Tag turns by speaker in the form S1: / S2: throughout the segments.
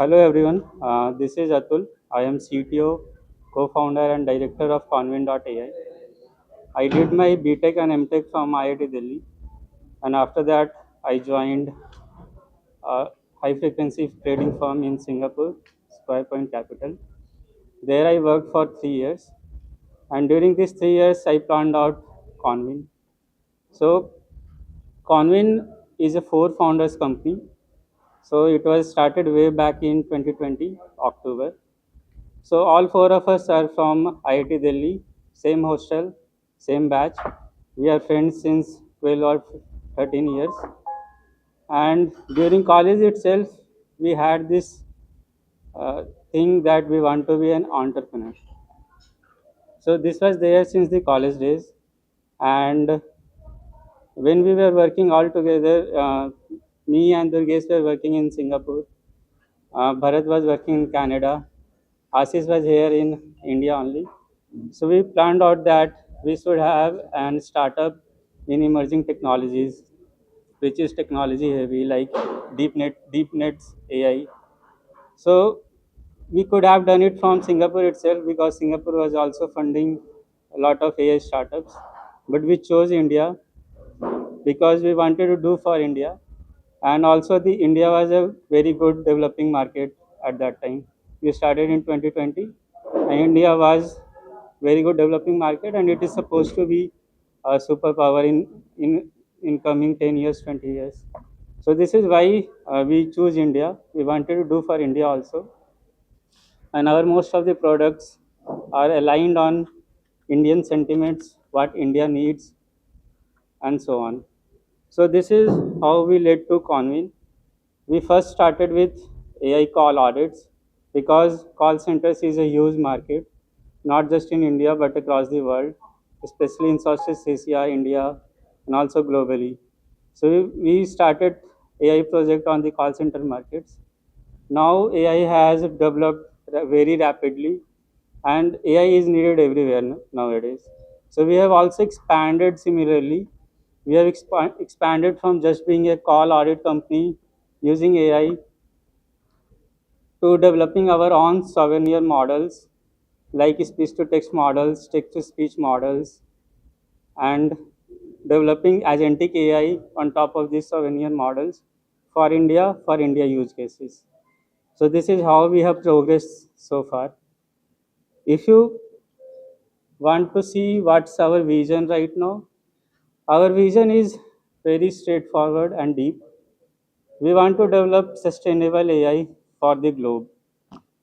S1: Hello everyone, this is Atul. I am CTO, co-founder and director of Convin.ai. I did my BTech and MTech from IIT Delhi, and after that I joined a high frequency trading firm in Singapore, Square Point Capital. There I worked for 3 years, and during these 3 years I planned out Convin. So Convin is a four founders company. So it was started way back in 2020 October. So all four of us are from IIT Delhi, same hostel, same batch. We are friends since 12 or 13 years. And during college itself, we had this thing that we want to be an entrepreneur. So this was there since the college days. And when we were working all together, me and Durgesh were working in Singapore. Bharat was working in Canada. Ashish was here in India only. So we planned out that we should have an startup in emerging technologies, which is technology heavy, like deep nets, AI. So we could have done it from Singapore itself because Singapore was also funding a lot of AI startups. But we chose India because we wanted to do for India, and also the India was a very good developing market at that time. We started in 2020, and India was very good developing market, and it is supposed to be a superpower in coming 10 years, 20 years. So this is why we choose India. We wanted to do for India also, and our most of the products are aligned on Indian sentiments, what India needs, and so on. So this is how we led to Convin. We first started with AI call audits because call centers is a huge market, not just in India but across the world, especially in Southeast Asia, India, and also globally. So we started AI project on the call center markets. Now AI has developed very rapidly, and AI is needed everywhere nowadays. So we have also expanded similarly. We have expanded from just being a call audit company using AI to developing our own souvenir models like speech to text models, text to speech models, and developing agentic AI on top of these souvenir models for India use cases. So this is how we have progressed so far. If you want to see what's our vision right now, our vision is very straightforward and deep. We want to develop sustainable AI for the globe.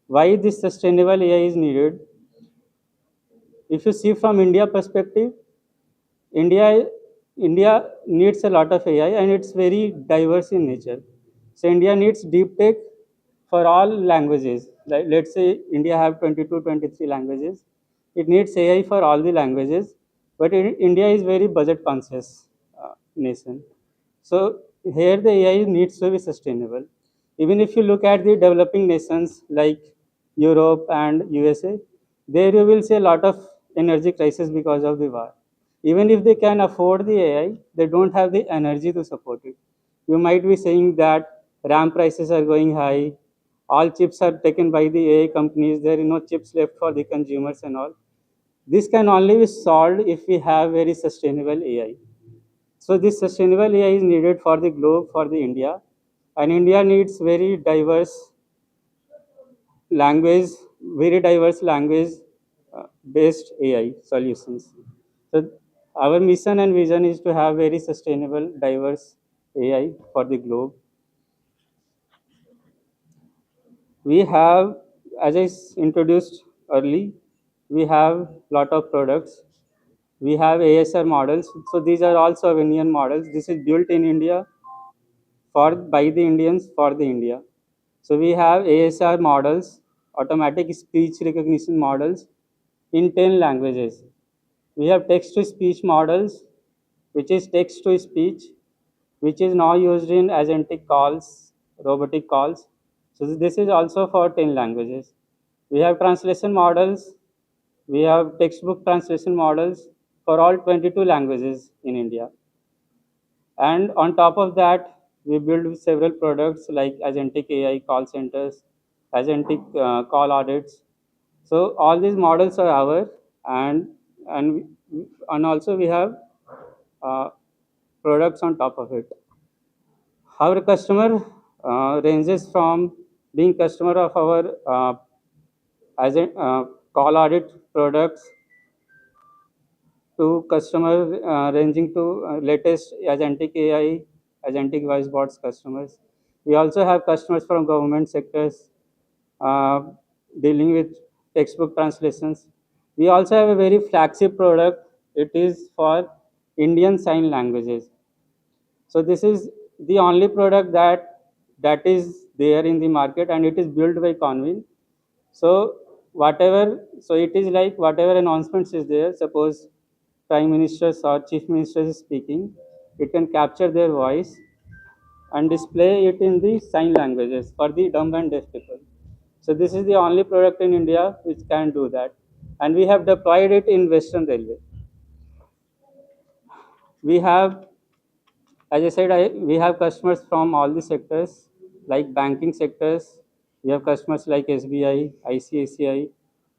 S1: Why this sustainable AI is needed? If you see from India perspective, India India needs a lot of AI and it's very diverse in nature. So India needs deep tech for all languages. Like let's say India have 22, 23 languages. It needs AI for all the languages, but India is very budget conscious nation. So here the AI needs to be sustainable. Even if you look at the developing nations like Europe and USA, there you will see a lot of energy crisis because of the war. Even if they can afford the AI, they don't have the energy to support it. You might be saying that RAM prices are going high, all chips are taken by the AI companies, there are no chips left for the consumers and all. This can only be solved if we have very sustainable AI. So this sustainable AI is needed for the globe, for the India, and India needs language, very diverse language based AI solutions. So our mission and vision is to have very sustainable, diverse AI for the globe. We have, as introduced early, we have lot of products. We have ASR models. So these are also Indian models. This is built in India for by the Indians for the India. So we have ASR models, automatic speech recognition models in 10 languages. We have text to speech models, which is text to speech, which is now used in agentic calls, robotic calls. So this is also for 10 languages. We have translation models, we have textbook translation models for all 22 languages in India. And on top of that, we build several products like agentic AI, call centers, agentic call audits. So all these models are ours, and and also we have products on top of it. Our customer ranges from being customer of our call audit products to customer ranging to latest agentic AI, agentic voice bots customers. We also have customers from government sectors uh, dealing with textbook translations. We also have a very flagship product. It is for Indian sign languages. So this is the only product that is there in the market, and it is built by Convin. So so it is like whatever announcements is there. Suppose prime ministers or chief ministers is speaking, it can capture their voice and display it in the sign languages for the dumb and deaf people. So this is the only product in India which can do that, and we have deployed it in Western Railway. We have, as I said, we have customers from all the sectors, like banking sectors. We have customers like SBI, ICASSP,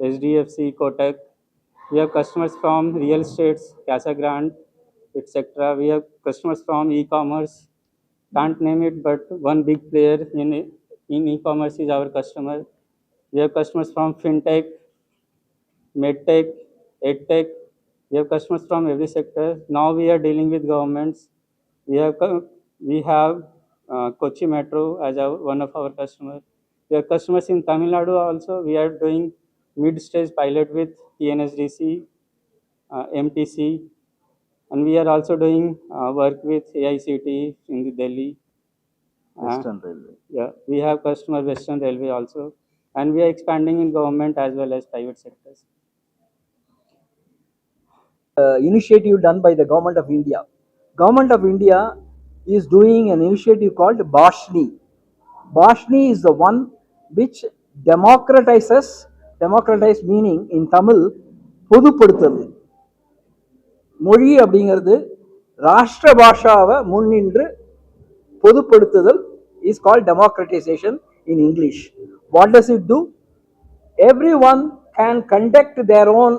S1: HDFC, Kotak. We have customers from real estates, Casa Grande, etc. We have customers from e-commerce. Can't name it, but one big player in e-commerce is our customer. We have customers from fintech, medtech, edtech. We have customers from every sector. Now we are dealing with governments. We have Kochi Metro as one of our customers. We have customers in Tamil Nadu also. We are doing mid-stage pilot with TNSDC, MTC, and we are also doing work with AICT in the Delhi.
S2: Western Railway.
S1: Yeah, we have customer Western Railway also, and we are expanding in government as well as private sectors.
S2: Initiative done by the government of India. Government of India is doing an initiative called Bashni. Bashni is the one which democratize meaning in Tamil, பொதுப்படுத்துறது. மொழி அப்படிங்கிறது ராஷ்டிர பாஷாவை முன்னின்று பொதுப்படுத்துதல் is called democratization in English. What does it do? Everyone can conduct their own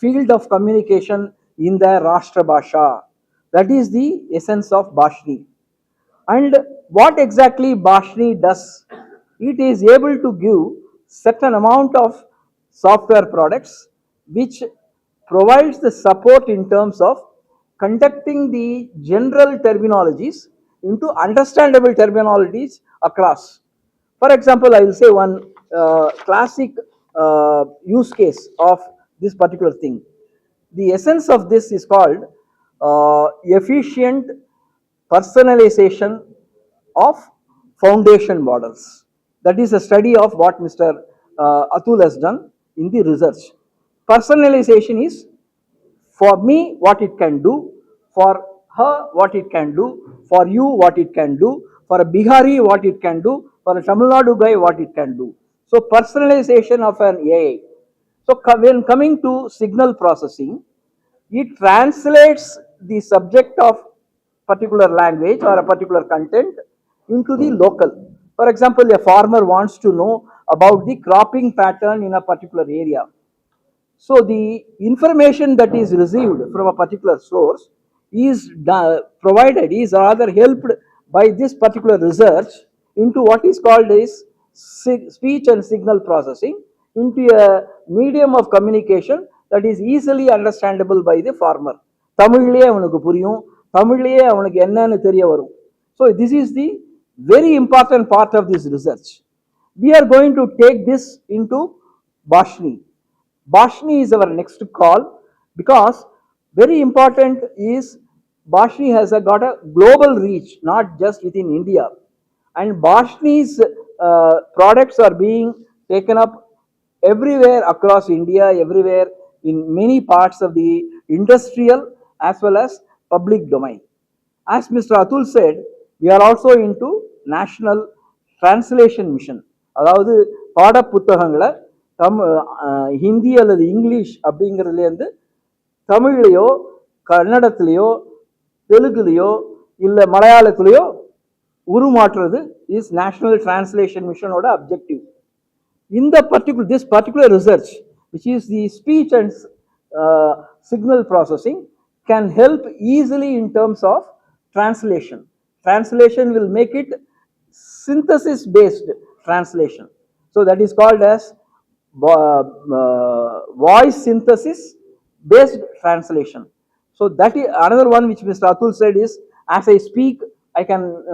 S2: field of communication in their Rashtra Bhasha. That is the essence of Bashni. And what exactly Bashni does? It is able to give certain amount of software products which provides the support in terms of conducting the general terminologies into understandable terminologies across. For example, I will say one classic use case of this particular thing. The essence of this is called efficient personalization of foundation models. That is a study of what Mr. Atul has done in the research. Personalization is for me what it can do, for her what it can do, for you what it can do, for a Bihari what it can do, for a Tamil Nadu guy what it can do. So personalization of an AI. So when coming to signal processing, it translates the subject of particular language or a particular content into the local. For example, a farmer wants to know about the cropping pattern in a particular area. So the information that is received from a particular source is provided, is rather helped by this particular research into what is called as speech and signal processing into a medium of communication that is easily understandable by the farmer. தமிழ்லயே அவனுக்கு புரியும், தமிழ்லயே அவனுக்கு என்னன்னு தெரிய வரும். So this is the very important part of this research. We are going to take this into Bashni. Bashni is our next call because very important is Bashni has got a global reach, not just within India. And Bashni's products are being taken up everywhere across India, everywhere in many parts of the industrial as well as public domain. As Mr. Atul said, we are also into national translation mission. அதாவது பாட புத்தகங்களை ஹிந்தி அல்லது English அப்படிங்கிறதுலேருந்து தமிழ்லையோ கன்னடத்துலேயோ தெலுங்குலையோ இல்லை மலையாளத்துலேயோ உருமாற்றுறது is national translation மிஷனோட objective. In the this particular research, which is the speech and signal processing, can help easily in terms of translation. Translation will make it synthesis based translation. So that is called as voice synthesis based translation. So that is another one which Mr. Atul said is, as I speak, I can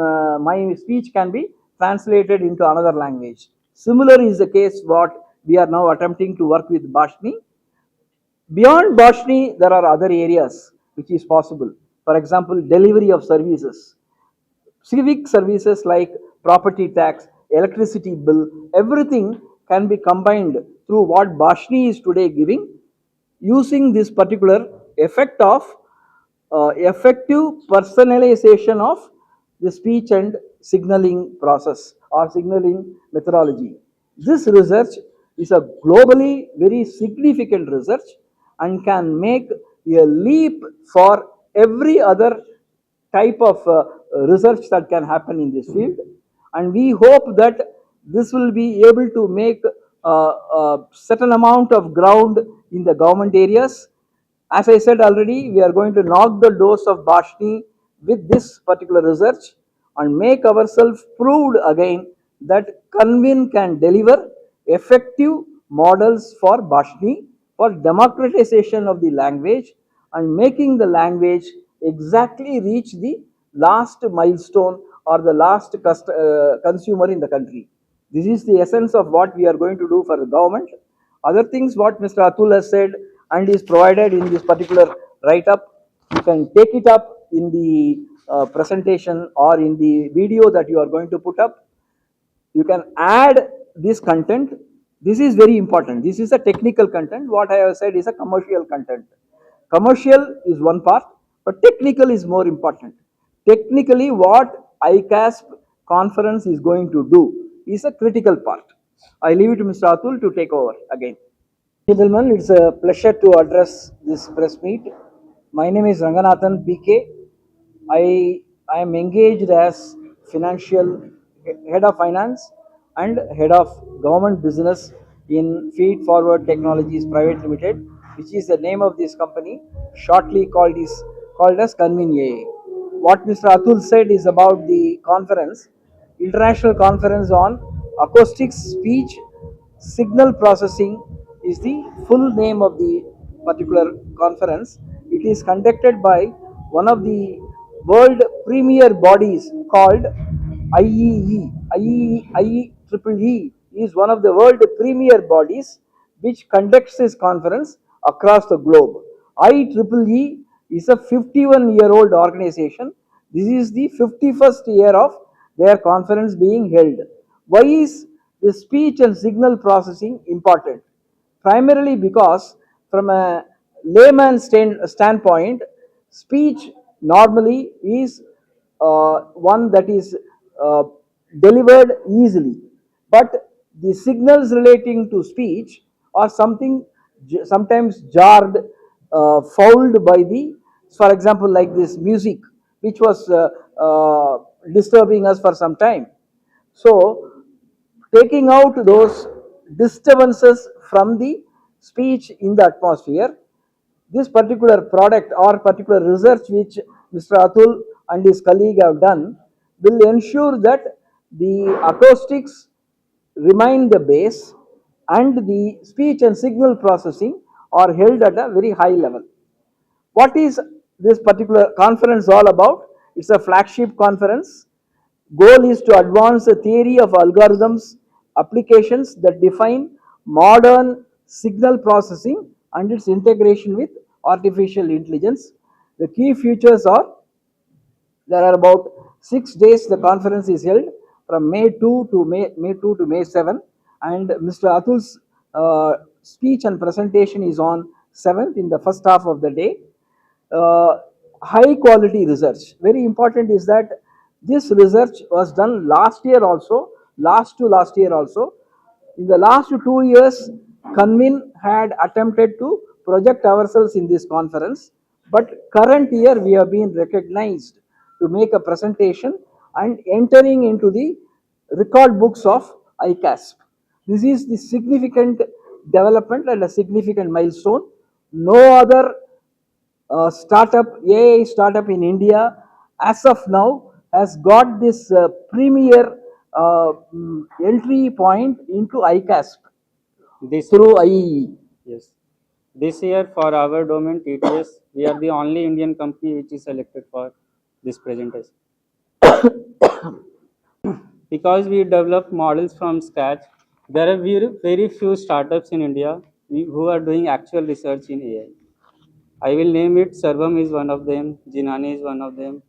S2: my speech can be translated into another language. Similar is the case what we are now attempting to work with Bashni. Beyond Bashni, there are other areas which is possible. For example, delivery of services, civic services like property tax, electricity bill, everything can be combined through what Bashni is today giving, using this particular effect of effective personalization of the speech and signaling process or signaling methodology. This research is a globally very significant research and can make a leap for every other type of research that can happen in this field, and we hope that this will be able to make a certain amount of ground in the government areas. As I said already, we are going to knock the doors of Bashni with this particular research and make ourselves proved again that Convin can deliver effective models for Bashni for democratization of the language and making the language exactly reach the last milestone or the last consumer in the country. This is the essence of what we are going to do for the government. Other things what Mr. Atul has said and is provided in this particular write-up, you can take it up in the presentation or in the video that you are going to put up. You can add this content. This is very important. This is a technical content. What I have said is a commercial content. Commercial is one part, but technical is more important. Technically, what ICASSP conference is going to do is a critical part. I leave it to Mr. Atul to take over again. Gentlemen, it's a pleasure to address this press meet. My name is Ranganathan PK. I am engaged as financial head of finance and head of government business in Feed Forward Technologies Private Limited, which is the name of this company, shortly called as Convin.ai. What Mr. Atul said is about the conference, international conference on acoustics, speech, signal processing is the full name of the particular conference. It is conducted by one of the world premier bodies called IEEE. IEEE is one of the world premier bodies which conducts this conference across the globe. IEEE is a 51-year-old organization. This is the 51st year of their conference being held. Why is the speech and signal processing important? Primarily because from a layman's standpoint, speech normally is one that is uh, delivered easily, but the signals relating to speech are something sometimes jarred, fouled by the, for example, like this music, which was disturbing us for some time. So, taking out those disturbances from the speech in the atmosphere, this particular product or particular research which Mr. Atul and his colleague have done will ensure that the acoustics remain the base and the speech and signal processing are held at a very high level. What is this particular conference all about? It's a flagship conference. Goal is to advance the theory of algorithms applications that define modern signal processing and its integration with artificial intelligence. The key features are, there are about 6 days the conference is held from May 2 to May 7, and Mr. Atul's speech and presentation is on 7th in the first half of the day. Uh, High quality research. Very important is that this research was done last year also, last year also. In the last 2 years, Convin had attempted to project ourselves in this conference, but current year we have been recognized to make a presentation and entering into the record books of ICASSP. This is the significant development and a significant milestone. No other AI startup in India, as of now, has got this premier entry point into ICASSP
S1: This year,
S2: through IEEE.
S1: yes. This year for our domain TTS, we are the only Indian company which is selected for this presentation. Because we develop models from scratch, there are very few startups in India who are doing actual research in AI. I will name it. Servam is one of them. Jinani is one of them.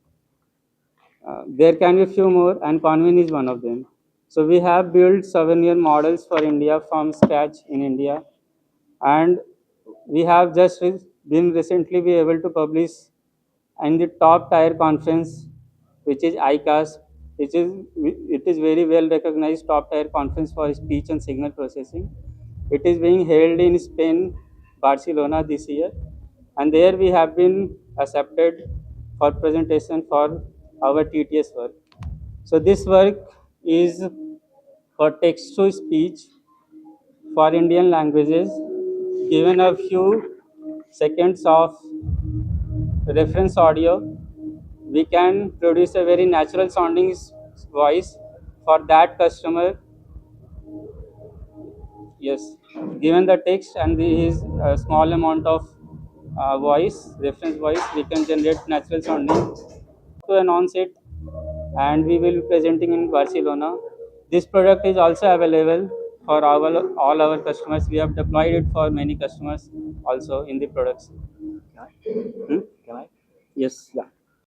S1: There can be few more, and Convin is one of them. So we have built 7-year models for India from scratch in India, and we have just been recently be able to publish in the top tier conference, which is ICASSP, which is it is very well recognized top tier conference for speech and signal processing. It is being held in Spain, Barcelona this year, and there we have been accepted for presentation for our TTS work. So this work is for text to speech for Indian languages. Given a few seconds of reference audio, we can produce a very natural sounding voice for that customer. Yes, given the text and his small amount of reference voice, we can generate natural sounding to announce it, and we will be presenting in Barcelona. This product is also available for all our customers. We have deployed it for many customers also in the products. Hmm?
S2: Can I?
S1: Yes.